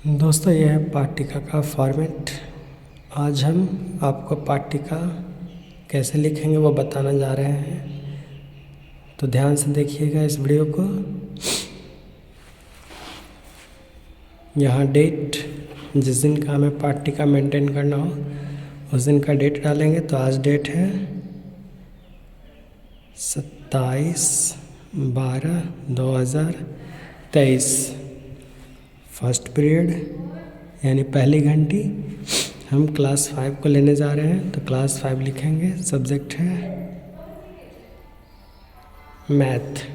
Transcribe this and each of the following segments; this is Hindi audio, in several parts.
दोस्तों, यह है पाठ्यिका का फॉर्मेट। आज हम आपको पाठ्यिका कैसे लिखेंगे वो बताने जा रहे हैं, तो ध्यान से देखिएगा इस वीडियो को। यहाँ डेट, जिस दिन का हमें पाठ्यिका मेंटेन करना हो उस दिन का डेट डालेंगे। तो आज डेट है 27/12/2023। फर्स्ट पीरियड यानी पहली घंटी हम क्लास 5 को लेने जा रहे हैं, तो क्लास 5 लिखेंगे। सब्जेक्ट है मैथ।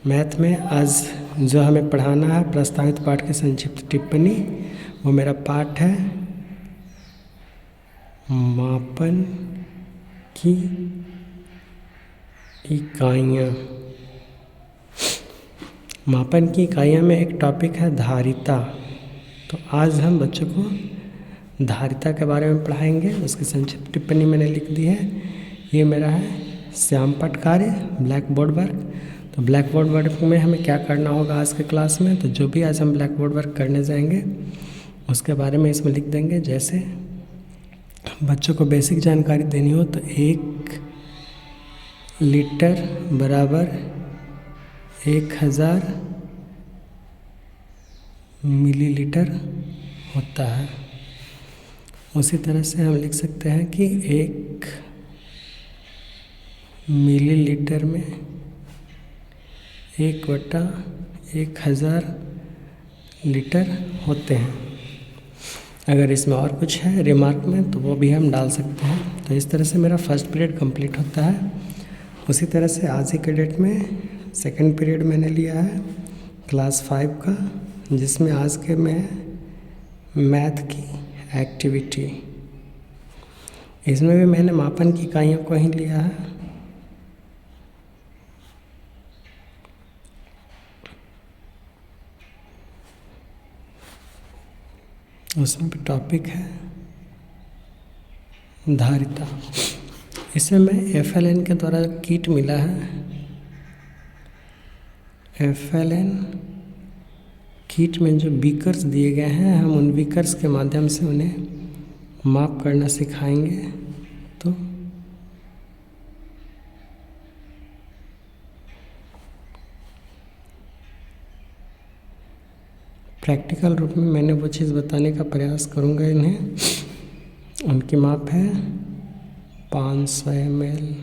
मैथ में आज जो हमें पढ़ाना है प्रस्तावित पाठ की संक्षिप्त टिप्पणी, वो मेरा पाठ है मापन की इकाइयाँ। मापन की इकाइयाँ में एक टॉपिक है धारिता। तो आज हम बच्चों को धारिता के बारे में पढ़ाएंगे। उसकी संक्षिप्त टिप्पणी मैंने लिख दी है। ये मेरा है श्याम पट कार्य, ब्लैक बोर्ड वर्क। तो ब्लैक बोर्ड वर्क में हमें क्या करना होगा आज के क्लास में, तो जो भी आज हम ब्लैक बोर्ड वर्क करने जाएंगे उसके बारे में इसमें लिख देंगे। जैसे बच्चों को बेसिक जानकारी देनी हो तो 1 लीटर बराबर 1000 मिलीलीटर होता है। उसी तरह से हम लिख सकते हैं कि 1 मिलीलीटर में 1/1000 लीटर होते हैं। अगर इसमें और कुछ है रिमार्क में तो वो भी हम डाल सकते हैं। तो इस तरह से मेरा फर्स्ट पीरियड कंप्लीट होता है। उसी तरह से आज ही के डेट में सेकंड पीरियड मैंने लिया है क्लास 5 का, जिसमें आज के में मैथ की एक्टिविटी। इसमें भी मैंने मापन की इकाइयों को ही लिया है। उसमें भी टॉपिक है धारिता। इसमें मैं FLN के द्वारा किट मिला है, FLN किट में जो बीकर्स दिए गए हैं, हम उन बीकर्स के माध्यम से उन्हें माप करना सिखाएंगे। तो प्रैक्टिकल रूप में मैंने वो चीज़ बताने का प्रयास करूँगा इन्हें। उनकी माप है 500 ml,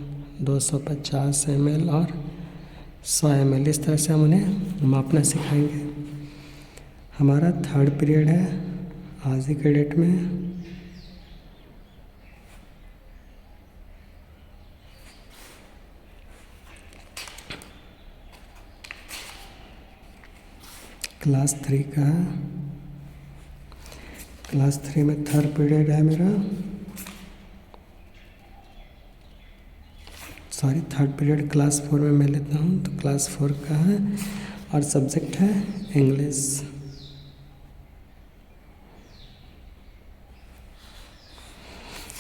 250 ml और 100 ml। इस तरह से हम उन्हें मापना सिखाएंगे। हमारा थर्ड पीरियड है आज ही के डेट में। क्लास 3 का है। क्लास 3 में थर्ड पीरियड है मेरा, थर्ड पीरियड क्लास 4 में मैं लेता हूँ, तो क्लास 4 का है और सब्जेक्ट है इंग्लिश।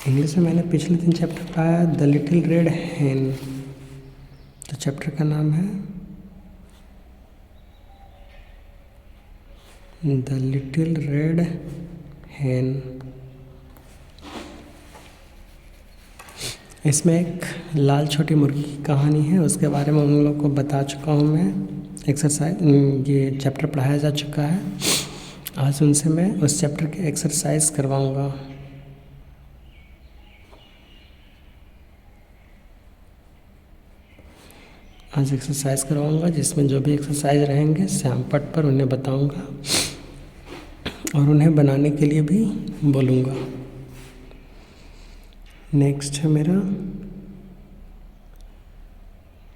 इंग्लिश में मैंने पिछले 3 चैप्टर पढ़ाया द लिटिल रेड हैन। तो चैप्टर का नाम है द लिटिल रेड हैन। इसमें एक लाल छोटी मुर्गी की कहानी है, उसके बारे में उन लोगों को बता चुका हूँ मैं। एक्सरसाइज ये चैप्टर पढ़ाया जा चुका है। आज उनसे मैं उस चैप्टर के एक्सरसाइज करवाऊँगा। आज एक्सरसाइज करवाऊँगा, जिसमें जो भी एक्सरसाइज रहेंगे श्याम पट पर उन्हें बताऊँगा और उन्हें बनाने के लिए भी बोलूँगा। नेक्स्ट है मेरा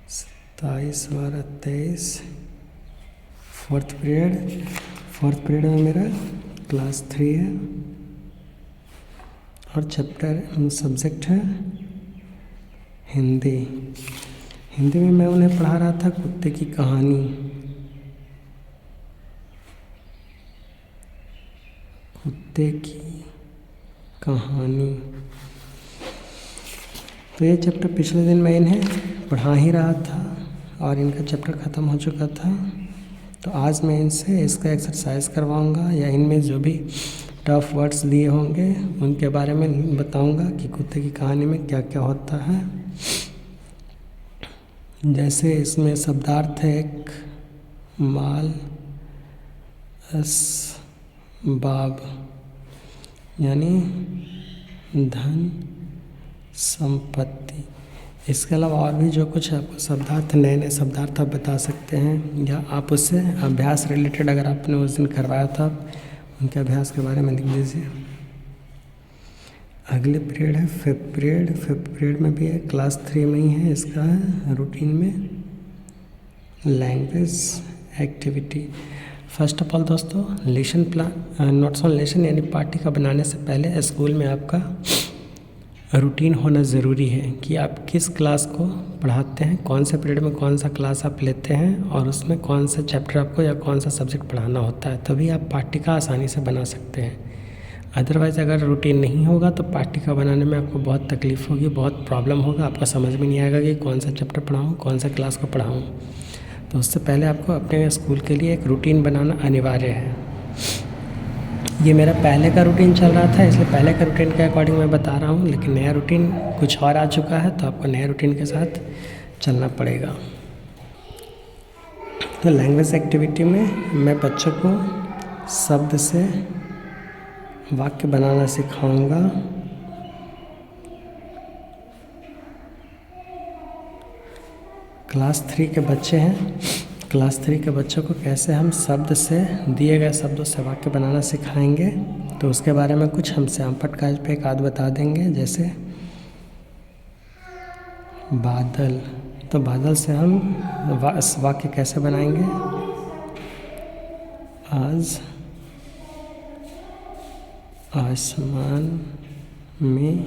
27/12/23 फोर्थ पीरियड। फोर्थ पीरियड में मेरा क्लास 3 है और चैप्टर सब्जेक्ट है हिंदी। हिंदी में मैं उन्हें पढ़ा रहा था कुत्ते की कहानी। कुत्ते की कहानी। तो ये चैप्टर पिछले दिन मैं इन्हें पढ़ा ही रहा था और इनका चैप्टर ख़त्म हो चुका था। तो आज मैं इनसे इसका एक्सरसाइज करवाऊंगा या इनमें जो भी टफ वर्ड्स दिए होंगे उनके बारे में बताऊंगा कि कुत्ते की कहानी में क्या क्या होता है। जैसे इसमें शब्दार्थ है एक माल असबाब, यानी धन संपत्ति। इसके अलावा और भी जो कुछ आपको शब्दार्थ, नए नए शब्दार्थ आप बता सकते हैं, या आप उससे अभ्यास रिलेटेड अगर आपने उस दिन करवाया था उनके अभ्यास के बारे में लिख दीजिए। अगले पीरियड है फिफ्थ पीरियड। फिफ्थ पीरियड में भी है, क्लास 3 में ही है, इसका है रूटीन में language activity. First of all दोस्तों, lesson plan, notes on lesson यानी पाठ्यक्रम बनाने से पहले स्कूल में आपका रूटीन होना ज़रूरी है कि आप किस क्लास को पढ़ाते हैं, कौन से पीरियड में कौन सा क्लास आप लेते हैं और उसमें कौन सा चैप्टर आपको या कौन सा सब्जेक्ट पढ़ाना होता है, तभी आप पाठ्यक्रम आसानी से बना सकते हैं। अदरवाइज़ अगर रूटीन नहीं होगा तो पाठ्यक्रम बनाने में आपको बहुत तकलीफ़ होगी, बहुत प्रॉब्लम होगा, आपको समझ में नहीं आएगा कि कौन सा चैप्टर पढ़ाऊँ, कौन सा क्लास को पढ़ाऊँ। तो उससे पहले आपको अपने स्कूल के लिए एक रूटीन बनाना अनिवार्य है। ये मेरा पहले का रूटीन चल रहा था, इसलिए पहले का रूटीन के अकॉर्डिंग मैं बता रहा हूँ, लेकिन नया रूटीन कुछ और आ चुका है तो आपको नया रूटीन के साथ चलना पड़ेगा। तो लैंग्वेज एक्टिविटी में मैं बच्चों को शब्द से वाक्य बनाना सिखाऊंगा। क्लास 3 के बच्चे हैं, क्लास 3 के बच्चों को कैसे हम शब्द से, दिए गए शब्दों से वाक्य बनाना सिखाएंगे, तो उसके बारे में कुछ हम श्यामपट्ट कागज पे एक आध बता देंगे। जैसे बादल, तो बादल से हम वाक्य कैसे बनाएंगे, आज आसमान में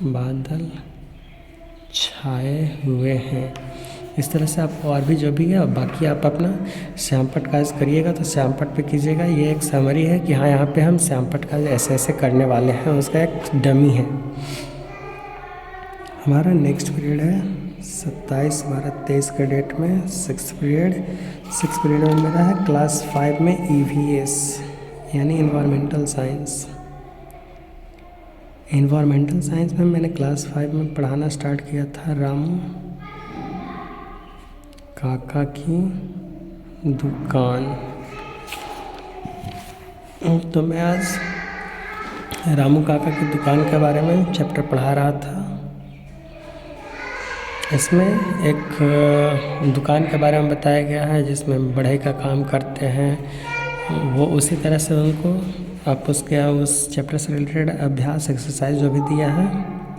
बादल छाए हुए हैं। इस तरह से आपको और भी जो भी है, बाकी आप अपना श्यामपट्ट काज करिएगा तो श्यामपट्ट पे कीजिएगा। ये एक समरी है कि हाँ यहाँ पे हम श्यामपट्ट काज ऐसे ऐसे करने वाले हैं, उसका एक डमी है। हमारा नेक्स्ट पीरियड है 27/12/23 के डेट में सिक्स पीरियड। सिक्स पीरियड में मेरा है क्लास 5 में EVS यानी इन्वायरमेंटल साइंस। इन्वायरमेंटल साइंस में मैंने क्लास 5 में पढ़ाना स्टार्ट किया था रामू काका की दुकान। तो मैं आज रामू काका की दुकान के बारे में चैप्टर पढ़ा रहा था। इसमें एक दुकान के बारे में बताया गया है जिसमें बढ़ई का काम करते हैं, वो उसी तरह से उनको आप उसके उस चैप्टर से रिलेटेड अभ्यास एक्सरसाइज जो भी दिया है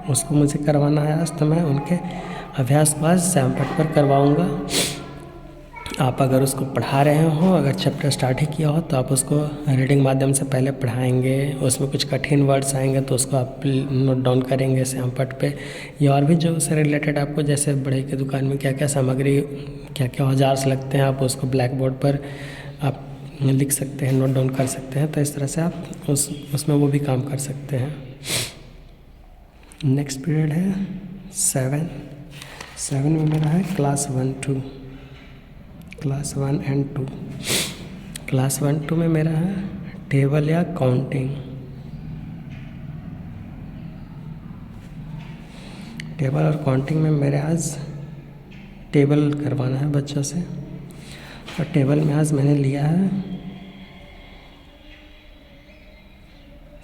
उसको मुझे करवाना है आज, तो मैं उनके अभ्यास को आज श्यामपट्ट पर करवाऊँगा। आप अगर उसको पढ़ा रहे हो, अगर चैप्टर स्टार्ट ही किया हो तो आप उसको रीडिंग माध्यम से पहले पढ़ाएंगे, उसमें कुछ कठिन वर्ड्स आएंगे तो उसको आप नोट डाउन करेंगे श्यामपट्ट पे। या और भी जो उससे रिलेटेड आपको, जैसे बढ़ई की दुकान में क्या क्या सामग्री, क्या क्या औजार लगते हैं, आप उसको ब्लैक बोर्ड पर आप लिख सकते हैं, नोट डाउन कर सकते हैं। तो इस तरह से आप उसमें वो भी काम कर सकते हैं। नेक्स्ट पीरियड है 7 में मेरा है क्लास 1-2, क्लास 1 एंड 2। क्लास 1-2 में मेरा है टेबल या काउंटिंग। टेबल और काउंटिंग में मेरे आज टेबल करवाना है बच्चों से। और टेबल में आज मैंने लिया है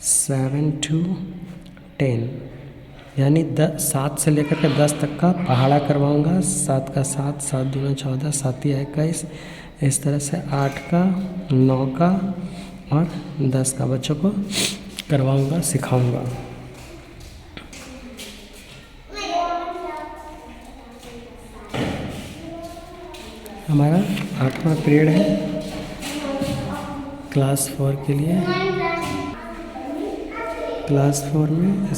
7 to 10 यानी 7 से लेकर के 10 तक का पहाड़ा करवाऊंगा। 7 का 7, 7 दूना 14, 7 या 21, इस तरह से 8 का, 9 का और 10 का बच्चों को करवाऊंगा, सिखाऊंगा। हमारा 8वां पीरियड है क्लास 4 के लिए। क्लास 4 में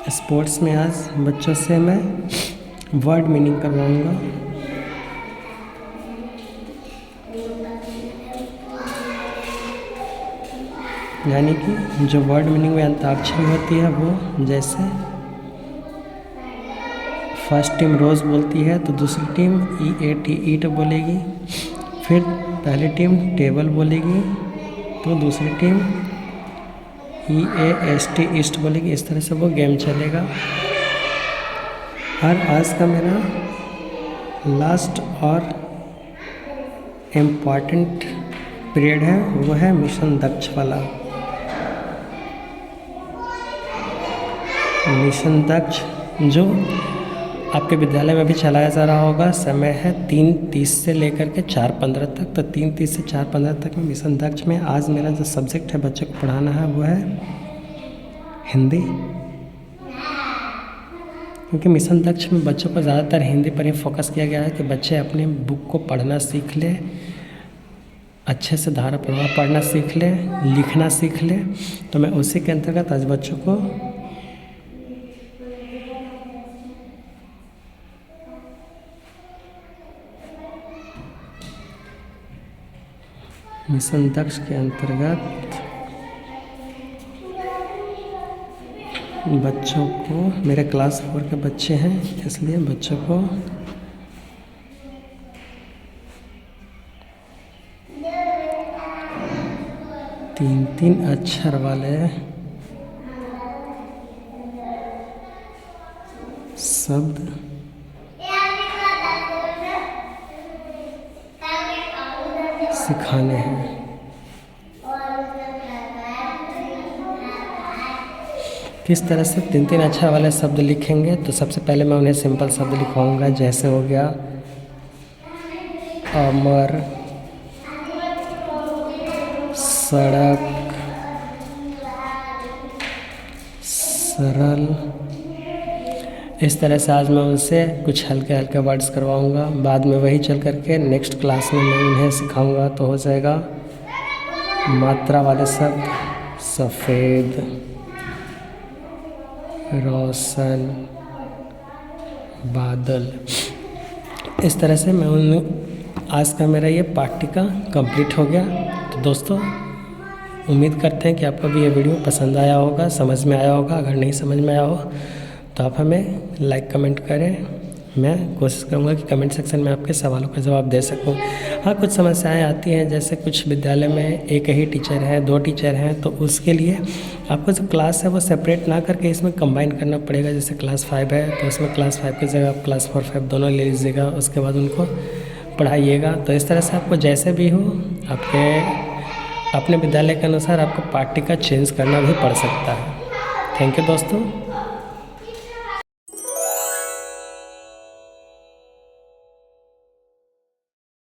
स्पोर्ट्स में आज बच्चों से मैं वर्ड मीनिंग करवाऊंगा। यानी कि जो वर्ड मीनिंग में अंताक्षरी होती है वो, जैसे फर्स्ट टीम रोज़ बोलती है तो दूसरी टीम EAT ईट बोलेगी। फिर पहली टीम टेबल बोलेगी तो दूसरी टीम EAST ईस्ट बोलेगी। इस तरह से वो गेम चलेगा। और आज का मेरा लास्ट और इम्पॉर्टेंट पीरियड है वो है मिशन दक्ष वाला। मिशन दक्ष जो आपके विद्यालय में भी चलाया जा रहा होगा। समय है 3:30 से लेकर के 4:15 तक। तो 3:30 से 4:15 तक में मिशन दक्ष में आज मेरा जो सब्जेक्ट है बच्चों को पढ़ाना है वो है हिंदी। क्योंकि मिशन दक्ष में बच्चों को ज़्यादातर हिंदी पर ही फोकस किया गया है कि बच्चे अपने बुक को पढ़ना सीख लें, अच्छे से धारा प्रवाह पढ़ना सीख लें, लिखना सीख लें। तो मैं उसी के अंतर्गत आज बच्चों को मिशन दक्ष के अंतर्गत बच्चों को, मेरे क्लास 4 के बच्चे हैं इसलिए बच्चों को तीन अक्षर वाले शब्द सिखाने हैं। किस तरह से 3 अक्षर वाले शब्द लिखेंगे तो सबसे पहले मैं उन्हें सिंपल शब्द लिखवाऊंगा। जैसे हो गया अमर, सड़क, सरल। इस तरह से आज मैं उनसे कुछ हल्के हल्के वर्ड्स करवाऊंगा। बाद में वही चल करके नेक्स्ट क्लास में मैं उन्हें सिखाऊंगा तो हो जाएगा मात्रा वाले शब्द, सफ़ेद, रोशन, बादल। इस तरह से मैं आज का मेरा ये पाठ्यक्रम कंप्लीट हो गया। तो दोस्तों उम्मीद करते हैं कि आपको भी ये वीडियो पसंद आया होगा, समझ में आया होगा। अगर नहीं समझ में आया हो तो आप हमें लाइक कमेंट करें। मैं कोशिश करूँगा कि कमेंट सेक्शन में आपके सवालों का जवाब दे सकूँ। हाँ, कुछ समस्याएं आती हैं, जैसे कुछ विद्यालय में एक ही टीचर है, 2 टीचर हैं, तो उसके लिए आपको जो क्लास है वो सेपरेट ना करके इसमें कंबाइन करना पड़ेगा। जैसे क्लास 5 है तो उसमें क्लास 5 की जगह आप क्लास 4, 5 दोनों ले लीजिएगा, उसके बाद उनको पढ़ाइएगा। तो इस तरह से आपको जैसे भी हो अपने विद्यालय के अनुसार आपको पाठ्यक्रम चेंज करना भी पड़ सकता है। थैंक यू दोस्तों।